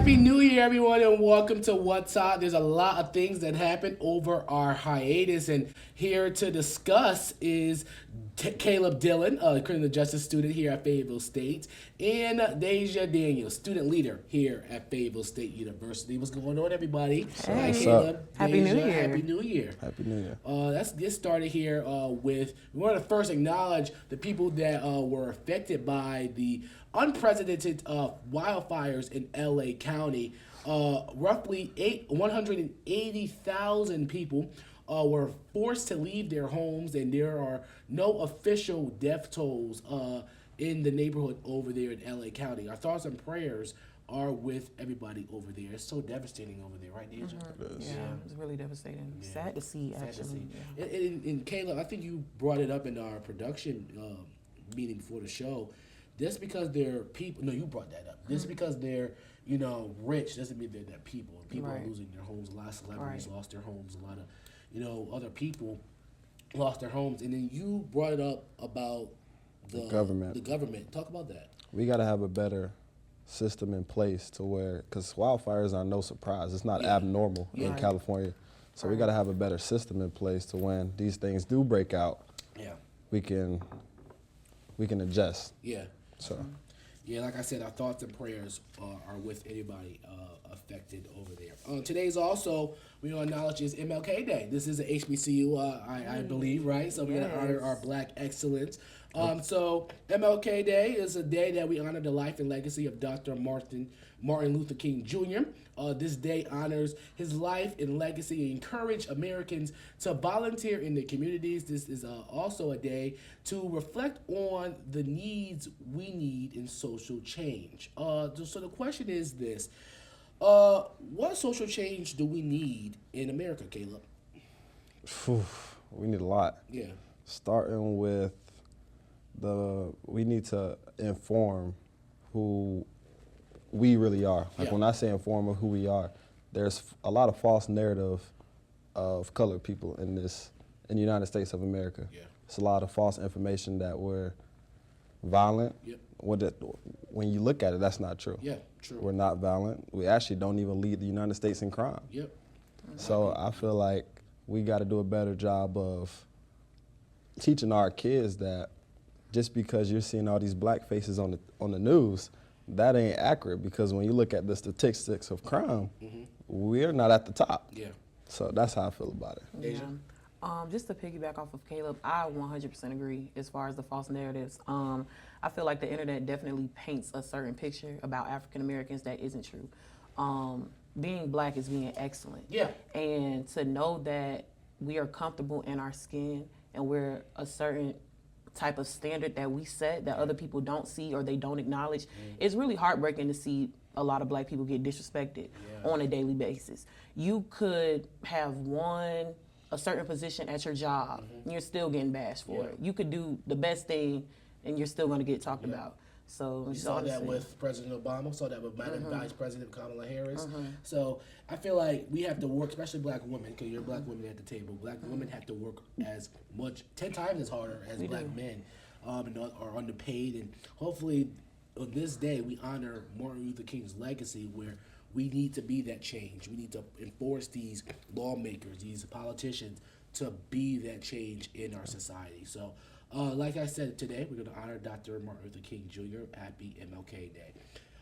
Happy New Year, everyone, and welcome to What's Hot. There's a lot of things that happened over our hiatus, and here to discuss is Caleb Dillon, criminal justice student here at Fayetteville State, and Deja Daniels, student leader here at Fayetteville State University. What's going on, everybody? Hey. Hi, Caleb. Happy New Year. Happy New Year. Happy New Year. Let's get started here we want to first acknowledge the people that were affected by the unprecedented wildfires in LA County. Roughly 180,000 people were forced to leave their homes, and there are no official death tolls in the neighborhood over there in LA County. Our thoughts and prayers are with everybody over there. It's so devastating over there, right, Deja? Mm-hmm. Yeah, it's really devastating. Yeah. Sad to see, actually. Sad to see. Yeah. And Caleb, I think you brought it up in our production meeting before the show. Just because they're people, no, you brought that up. Just because they're, rich doesn't mean they're people. People are losing their homes. A lot of celebrities lost their homes. A lot of, other people lost their homes. And then you brought it up about the government. The government. Talk about that. We got to have a better system in place to where, because wildfires are no surprise. It's not abnormal in California. So we got to have a better system in place to when these things do break out. Yeah. We can adjust. Yeah. So. Yeah, like I said, our thoughts and prayers are with anybody affected over there. Today's also, we want to acknowledge, is MLK Day. This is a HBCU, I believe, right? So we're going to honor our Black excellence. So MLK Day is a day that we honor the life and legacy of Dr. Martin Luther King Jr. This day honors his life and legacy and encourage Americans to volunteer in their communities. This is also a day to reflect on the needs we need in social change. So the question is this. What social change do we need in America, Caleb? We need a lot. Yeah. Starting with we need to inform who we really are. Like when I say inform of who we are, there's a lot of false narrative of colored people in the United States of America. Yeah. It's a lot of false information that we're violent. Yep. When you look at it, that's not true. Yeah, true. We're not violent. We actually don't even lead the United States in crime. Yep. So I feel like we got to do a better job of teaching our kids that just because you're seeing all these black faces on the news, that ain't accurate, because when you look at the statistics of crime, we're not at the top. Yeah. So that's how I feel about it. Yeah. Just to piggyback off of Caleb, I 100% agree as far as the false narratives. I feel like the internet definitely paints a certain picture about African Americans that isn't true. Being black is being excellent. Yeah. And to know that we are comfortable in our skin and we're a certain type of standard that we set that other people don't see or they don't acknowledge, it's really heartbreaking to see a lot of black people get disrespected on a daily basis. You could have a certain position at your job, and you're still getting bashed for it. You could do the best thing, and you're still going to get talked about. So we saw that with President Obama, saw that with Madam Vice President Kamala Harris. So I feel like we have to work, especially black women, because you're black women at the table. Black women have to work as much, 10 times as harder as black men, and are underpaid. And hopefully on this day we honor Martin Luther King's legacy, where we need to be that change. We need to enforce these lawmakers, these politicians, to be that change in our society. So like I said, today we're going to honor Dr. Martin Luther King Jr. Happy MLK Day.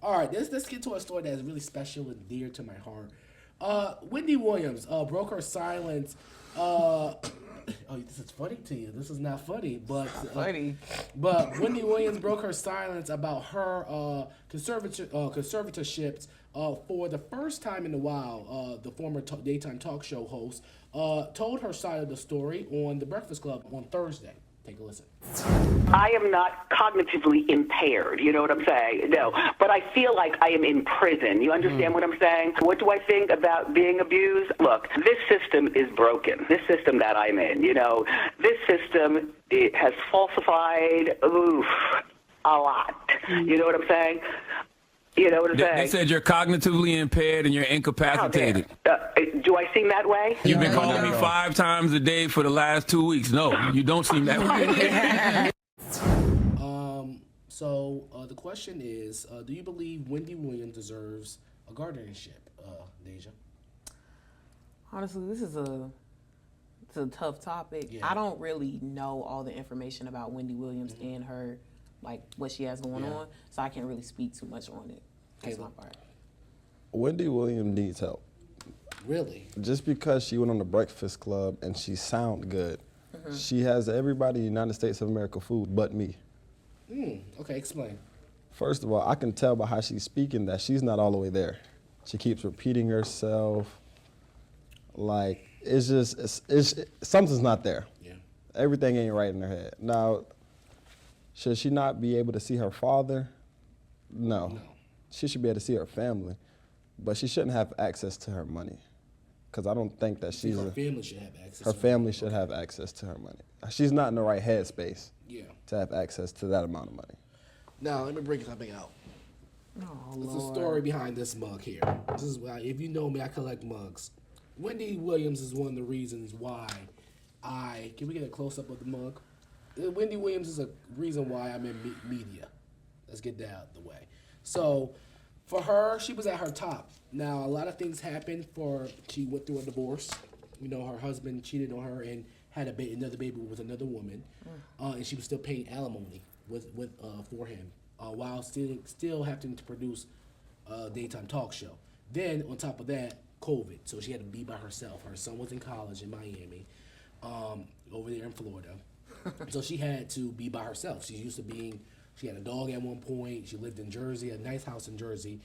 All right, let's get to a story that is really special and dear to my heart. Wendy Williams broke her silence. This is funny to you. This is not funny, but funny. But Wendy Williams broke her silence about her conservatorships for the first time in a while. The former daytime talk show host told her side of the story on The Breakfast Club on Thursday. Take a listen. I am not cognitively impaired, you know what I'm saying? No, but I feel like I am in prison. You understand what I'm saying? What do I think about being abused? Look, this system is broken. This system that I'm in, this system, it has falsified, a lot. You know what I'm saying? You know what I'm saying? They said you're cognitively impaired and you're incapacitated. Do I seem that way? You've been calling me 5 times a day for the last 2 weeks. No, you don't seem that way. So the question is, do you believe Wendy Williams deserves guardianship, Deja? Honestly, this is a tough topic. Yeah. I don't really know all the information about Wendy Williams and her, like what she has going on, so I can't really speak too much on it. That's my part. Wendy Williams needs help. Really? Just because she went on the Breakfast Club and she sound good, she has everybody in the United States of America food but me. Okay, explain. First of all, I can tell by how she's speaking that she's not all the way there. She keeps repeating herself. Like, it's something's not there. Yeah. Everything ain't right in her head. Now, should she not be able to see her father? No. She should be able to see her family, but she shouldn't have access to her money, because I don't think that she's Her family should have access. her to family should have access to her money. She's not in the right headspace Yeah. to have access to that amount of money. Now let me bring something out. Oh, There's Lord. a story behind this mug here. This is why, if you know me, I collect mugs. Wendy Williams is one of the reasons why can we get a close up of the mug? Wendy Williams is a reason why I'm in media. Let's get that out of the way. So, for her, she was at her top. Now, a lot of things happened she went through a divorce. You know, her husband cheated on her and had another baby with another woman. And she was still paying alimony for him while still having to produce a daytime talk show. Then, on top of that, COVID. So she had to be by herself. Her son was in college in Miami, over there in Florida. So she had to be by herself. She had a dog at one point. She lived in Jersey, a nice house in Jersey.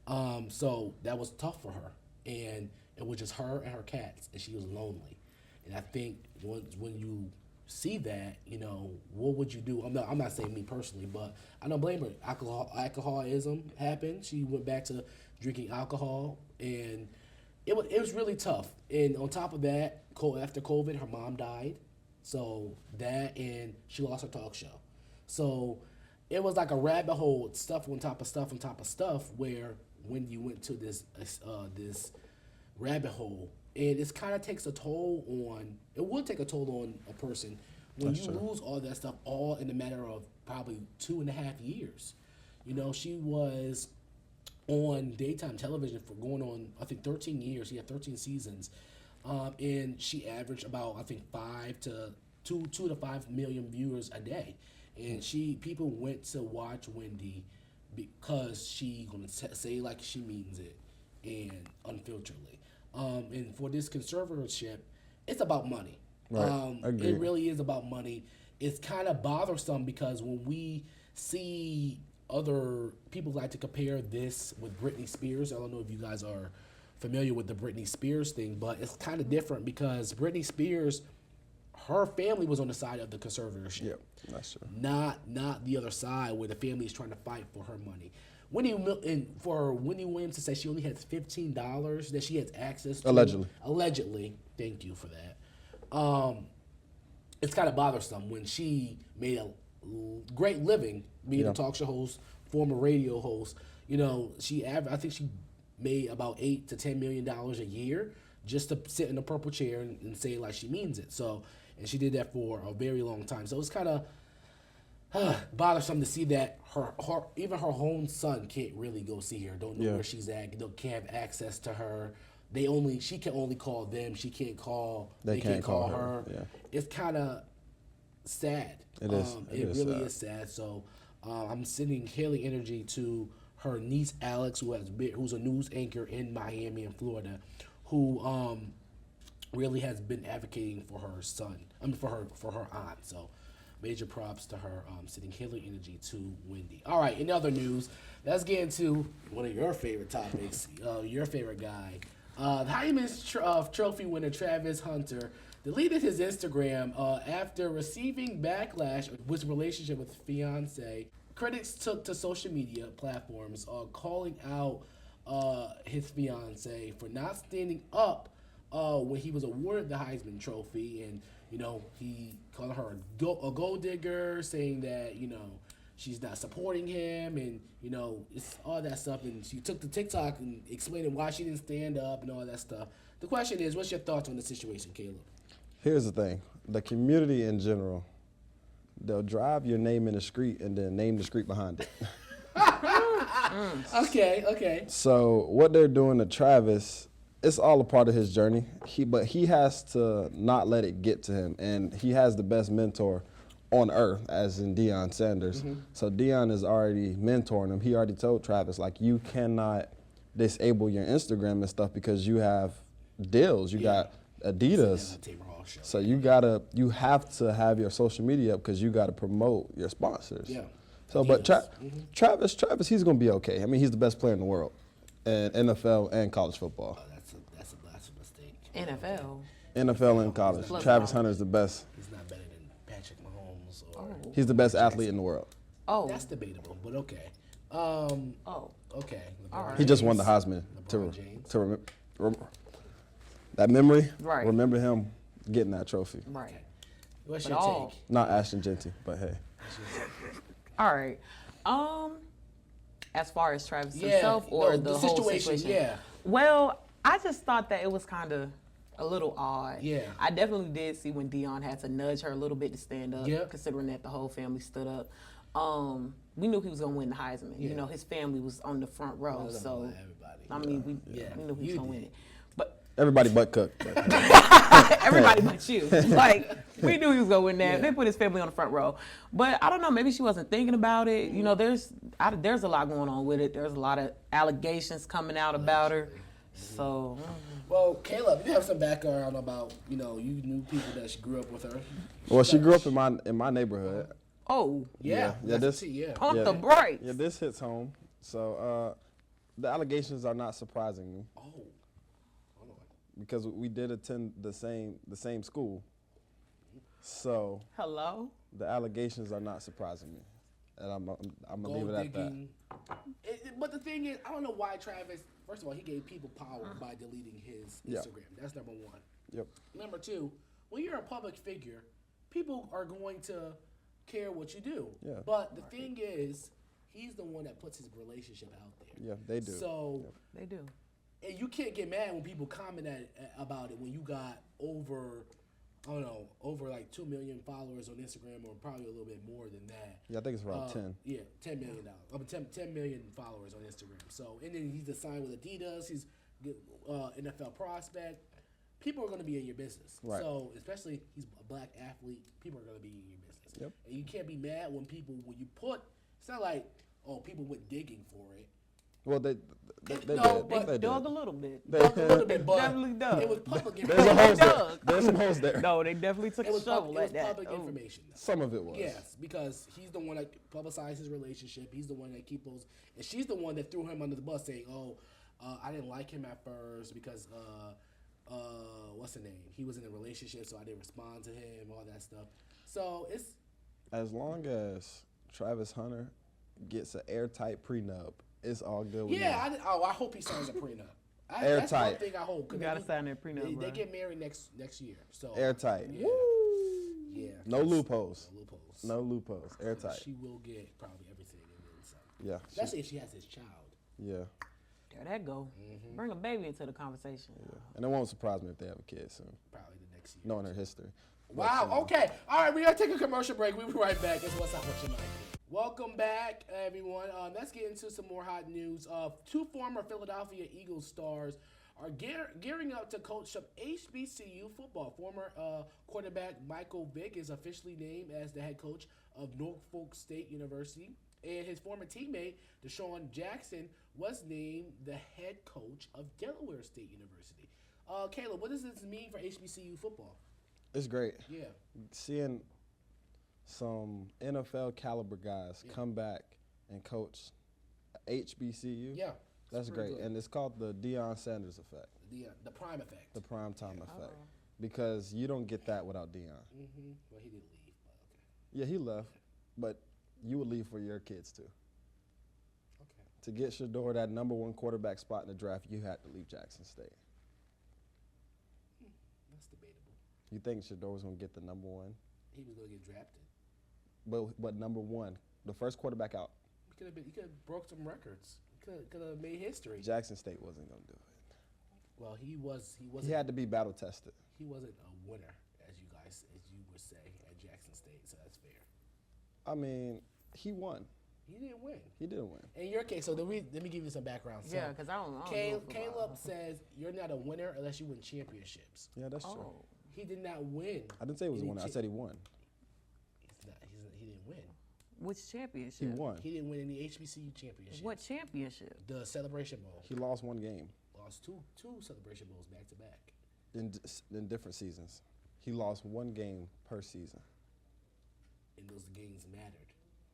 So that was tough for her. And it was just her and her cats, and she was lonely. And I think when you see that, you know, what would you do? I'm not saying me personally, but I don't blame her. Alcoholism happened. She went back to drinking alcohol, and it was really tough. And on top of that, after COVID, her mom died. So that, and she lost her talk show. So it was like a rabbit hole, stuff on top of stuff on top of stuff, where when you went to this rabbit hole, and it kind of takes a toll on, it will take a toll on a person when you lose all that stuff all in a matter of probably 2.5 years. You know, she was on daytime television for going on, I think, 13 years. She had 13 seasons. And she averaged about, I think, 2 to 5 million viewers a day. And people went to watch Wendy because she gonna say like she means it and unfilteredly. And for this conservatorship, it's about money. Right. It really is about money. It's kind of bothersome because when we see other people like to compare this with Britney Spears. I don't know if you guys are familiar with the Britney Spears thing, but it's kind of different because Britney Spears, her family was on the side of the conservatorship. Yep, that's true. Not the other side where the family is trying to fight for her money. For Wendy Williams to say she only has $15 that she has access to. Allegedly. Thank you for that. It's kind of bothersome when she made a great living being a talk show host, former radio host. You know, I think she made about $8 to $10 million a year just to sit in a purple chair and say like she means it. So, and she did that for a very long time. So it's kind of bothersome to see that even her own son can't really go see her. Don't know where she's at. Can't have access to her. She can only call them. She can't call. They can't call her. Yeah. It's kind of sad. It is. It really is sad. So I'm sending healing energy to her niece Alex, who's a news anchor in Miami and Florida, who really has been advocating for her son. For her aunt. So major props to her. Sending healing energy to Wendy. All right. In other news, let's get into one of your favorite topics. Your favorite guy. The Heisman Trophy winner Travis Hunter deleted his Instagram after receiving backlash with his relationship with his fiance. Critics took to social media platforms calling out his fiance for not standing up when he was awarded the Heisman Trophy, and you know he called her a gold digger, saying that she's not supporting him, and it's all that stuff. And she took to TikTok and explaining why she didn't stand up and all that stuff. The question is, what's your thoughts on the situation, Caleb? Here's the thing. The community in general, they'll drive your name in the street and then name the street behind it. Okay. So what they're doing to Travis, it's all a part of his journey. But he has to not let it get to him, and he has the best mentor on earth, as in Deion Sanders. So Deion is already mentoring him. He already told Travis, like, you cannot disable your Instagram and stuff because you have deals. You got Adidas. So you have to have your social media up because you got to promote your sponsors. Yeah. So, but Travis, he's gonna be okay. I mean, he's the best player in the world, in NFL and college football. Oh, that's a blasphemous thing. NFL. and college. Plus Travis college. Hunter is the best. He's not better than Patrick Mahomes or. He's the best athlete in the world. Oh. That's debatable, but okay. Okay. All right. He just won the Heisman. James. To remember that memory. Right. Remember him getting that trophy. Right. What's But your all- take? Not Ashton Genty, but hey. All right. As far as Travis Yeah, himself or no, the the whole situation, situation? yeah. Well, I just thought that it was kind of a little odd. Yeah. I definitely did see when Dion had to nudge her a little bit to stand up, Yep. considering that the whole family stood up. We knew he was going to win the Heisman. Yeah. You know, his family was on the front row, Well, so everybody. I mean, we knew he was You going to win did. it. But Everybody but Cook. everybody but you. Like, we knew he was going to win that. Yeah. They put his family on the front row. But I don't know, maybe she wasn't thinking about it. You know, there's a lot going on with it. There's a lot of allegations coming out about her. So, Well, Caleb, you have some background about, you knew people that she grew up with her. Well, she grew up in my neighborhood. oh, Yeah. Yeah, that's this- the tea, yeah. pump the brakes. Yeah, this hits home. So the allegations are not surprising me Oh. Hold on. because we did attend the same school. So Hello? the allegations are not surprising me, and I'm gonna leave it at that. digging. But the thing is, I don't know why Travis. First of all, he gave people power by deleting his Yeah. Instagram. That's number one. Yep. Number two, when you're a public figure, people are going to care what you do. Yeah. But the thing is, he's the one that puts his relationship out there. Yeah, they do. So, They do. and you can't get mad when people comment about it when you got over like 2 million followers on Instagram, or probably a little bit more than that. Yeah, I think it's around 10. Yeah, $10 million. 10 million followers on Instagram. So, and then he's signed with Adidas. He's NFL prospect. People are going to be in your business. Right. So, especially he's a black athlete. People are going to be in your business. Yep. And you can't be mad when you put. It's not like people went digging for it. Well, they No, did. but They Dug a did. little bit. Dug a little bit, but Definitely dug. it was public There's some information. holes there. Dug. There's some holes there. No, they definitely took It a was, shovel it was at that. public Oh. information. Though. Some of it was. Yes, because he's the one that publicized his relationship. He's the one that keep those, and she's the one that threw him under the bus, saying, "Oh, I didn't like him at first because what's the name? He was in a relationship, so I didn't respond to him, all that stuff." So it's As long as Travis Hunter gets an airtight prenup, it's all good with me. I hope he signs a prenup. That's one Airtight. thing I hope. 'cause You gotta they- sign that prenup, They bro. get married next year, so Airtight. Yeah, yeah. No 'cause- loopholes. No loopholes. No loopholes. Airtight. She will get probably everything and then some. Yeah. Especially if she has his child. Yeah. There that go. Bring a baby into the conversation. And it won't surprise me if they have a kid soon, Probably the next year. knowing her history. Wow. Okay. All right. We gotta take a commercial break. We'll be right back. It's What's Up with Your Mic. Welcome back, everyone. Let's get into some more hot news. Two former Philadelphia Eagles stars are gearing up to coach some HBCU football. Former quarterback Michael Vick is officially named as the head coach of Norfolk State University, and his former teammate Deshaun Jackson was named the head coach of Delaware State University. Caleb, what does this mean for HBCU football? It's great. Yeah. Seeing some NFL caliber guys come back and coach HBCU. Yeah. That's pretty great. good. And it's called the Deion Sanders effect, The prime effect. the prime time effect. Because you don't get that without Deion. Well, he didn't leave, but okay. Yeah, he left, but you would leave for your kids too. Okay. To get Shador that number one quarterback spot in the draft, you had to leave Jackson State. That's debatable. You think Shador was going to get the number one? He was going to get drafted. But number one, the first quarterback out, He could have broke some records. Could have made history. Jackson State wasn't going to do it. Well, he wasn't. He had to be battle tested. He wasn't a winner, as you would say, at Jackson State. So that's fair. I mean, he won. He didn't win. He didn't win. In your case, so let me give you some background. So Yeah, because I don't know. Caleb says you're not a winner unless you win championships. Yeah, that's true. Oh, He did not win. I didn't say he was a winner. I said he won. He didn't win. which championship? He won. He didn't win any HBCU championships. What championship? The Celebration Bowl. He lost one game Lost two Celebration Bowls back to back. in different seasons. He lost one game per season. And those games mattered.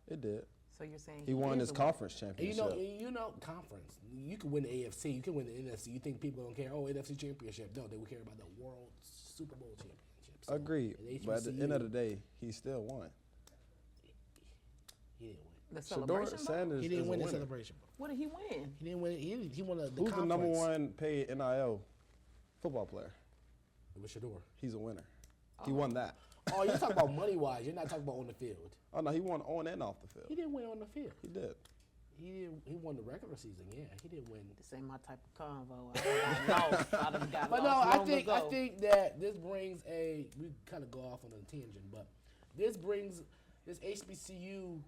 It did. So you're saying He won is his a conference And championship. you know, conference. You can win the AFC. You can win the NFC. You think people don't care? Oh, NFC championship. No, they would care about the World Super Bowl championship. So Agreed. in But at the HBCU, end of the day, he still won. he didn't win. the Shador celebration bowl? Sanders He didn't is win a the winner. Celebration Bowl. What did he win? He didn't win. He won the Who's conference. the number one paid NIL football player? It was Shador. He's a winner. He won that. Oh, you're talking about money wise. You're not talking about on the field. Oh no, he won on and off the He field. didn't win on the field. He did. He won the regular season. Yeah, he didn't win. This ain't my type of convo. I got lost. I done got But no, lost I long think ago. that this brings we kind of go off on a tangent, but this HBCU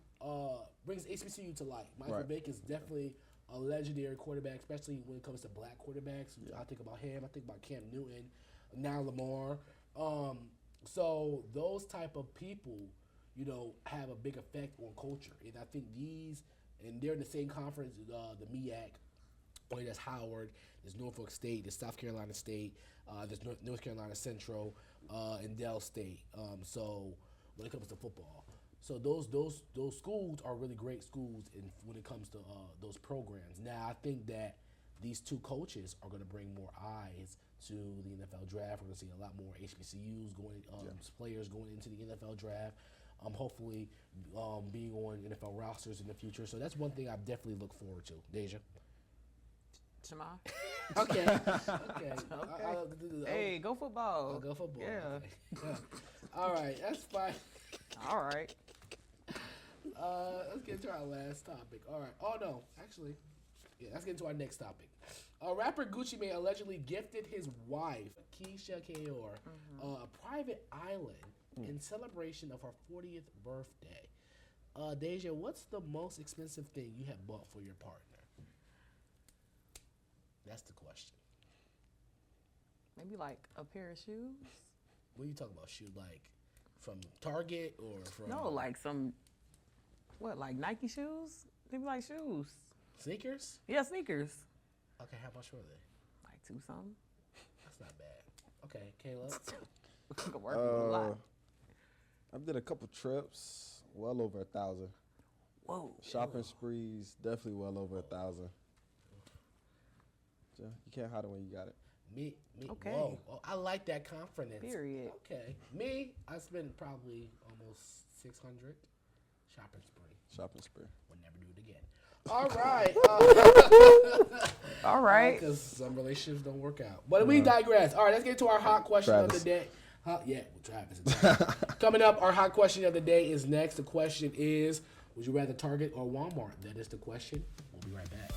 brings HBCU to light. Michael Right. Vick is definitely a legendary quarterback, especially when it comes to black quarterbacks. I think about him. I think about Cam Newton, now Lamar. So those type of people, have a big effect on culture, and I think they're in the same conference, the MEAC. There's Howard, there's Norfolk State, there's South Carolina State, there's North Carolina Central, and Dell State. So when it comes to football, so those schools are really great schools when it comes to those programs. Now I think that these two coaches are going to bring more eyes to the NFL draft. We're going to see a lot more HBCUs going, players going into the NFL draft. Hopefully being on NFL rosters in the future. So that's one thing I definitely look forward to. Deja. Shema? Okay. Okay. Hey, go football. I'll go football. Yeah. Okay. All right, that's fine. All right. Let's get into our last topic. All right. Oh no, actually, let's get into our next topic. Rapper Gucci Mane allegedly gifted his wife Keisha Kayor a private island in celebration of her 40th birthday. Deja, what's the most expensive thing you have bought for your partner? That's the question. Maybe like a pair of shoes? What are you talking about? Shoe like from Target or from? No, like some, like Nike shoes? Maybe like shoes. Sneakers. Yeah, sneakers. Okay, how much were they? Like two something. That's not bad. Okay, Caleb. Could work with a lot. I did a couple trips, well over 1,000. Whoa. Shopping sprees, definitely well over 1,000. Yeah, you can't hide it when you got it. Me. Okay. Whoa. Oh, I like that confidence. Period. Okay. Me, I spent probably almost 600. Shopping spree. Shopping spree. We'll never do it again. All right. All right. Because some relationships don't work out. But we digress. All right, let's get to our hot question of the day. Travis. Coming up, our hot question of the day is next. The question is, would you rather Target or Walmart? That is the question. We'll be right back.